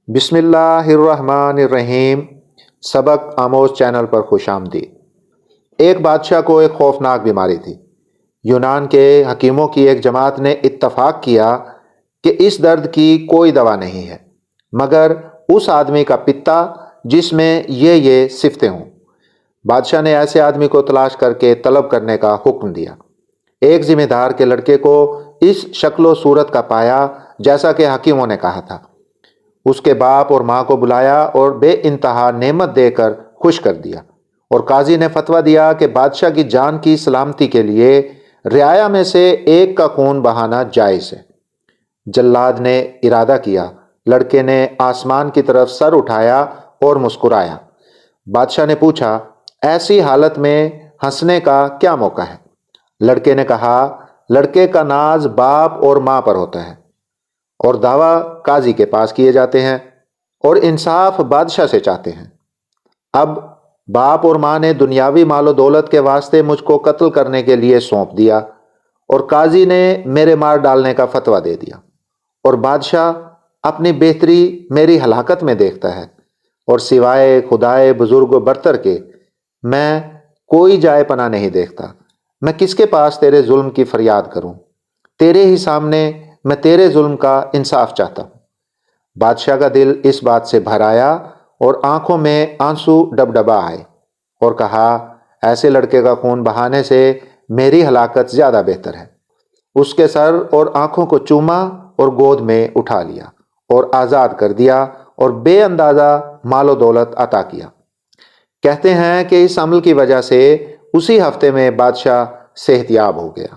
بسم اللہ الرحمن الرحیم۔ سبق آموز چینل پر خوش آمدید۔ ایک بادشاہ کو ایک خوفناک بیماری تھی۔ یونان کے حکیموں کی ایک جماعت نے اتفاق کیا کہ اس درد کی کوئی دوا نہیں ہے مگر اس آدمی کا پتا جس میں یہ صفتیں ہوں۔ بادشاہ نے ایسے آدمی کو تلاش کر کے طلب کرنے کا حکم دیا۔ ایک ذمہ دار کے لڑکے کو اس شکل و صورت کا پایا جیسا کہ حکیموں نے کہا تھا۔ اس کے باپ اور ماں کو بلایا اور بے انتہا نعمت دے کر خوش کر دیا، اور قاضی نے فتویٰ دیا کہ بادشاہ کی جان کی سلامتی کے لیے رعایا میں سے ایک کا خون بہانا جائز ہے۔ جلاد نے ارادہ کیا، لڑکے نے آسمان کی طرف سر اٹھایا اور مسکرایا۔ بادشاہ نے پوچھا، ایسی حالت میں ہنسنے کا کیا موقع ہے؟ لڑکے نے کہا، لڑکے کا ناز باپ اور ماں پر ہوتا ہے، اور دعویٰ قاضی کے پاس کیے جاتے ہیں، اور انصاف بادشاہ سے چاہتے ہیں۔ اب باپ اور ماں نے دنیاوی مال و دولت کے واسطے مجھ کو قتل کرنے کے لیے سونپ دیا، اور قاضی نے میرے مار ڈالنے کا فتویٰ دے دیا، اور بادشاہ اپنی بہتری میری ہلاکت میں دیکھتا ہے، اور سوائے خدائے بزرگ و برتر کے میں کوئی جائے پناہ نہیں دیکھتا۔ میں کس کے پاس تیرے ظلم کی فریاد کروں؟ تیرے ہی سامنے میں تیرے ظلم کا انصاف چاہتا ہوں۔ بادشاہ کا دل اس بات سے بھر آیا اور آنکھوں میں آنسو ڈبڈبا آئے، اور کہا، ایسے لڑکے کا خون بہانے سے میری ہلاکت زیادہ بہتر ہے۔ اس کے سر اور آنکھوں کو چوما اور گود میں اٹھا لیا اور آزاد کر دیا، اور بے اندازہ مال و دولت عطا کیا۔ کہتے ہیں کہ اس عمل کی وجہ سے اسی ہفتے میں بادشاہ صحت یاب ہو گیا۔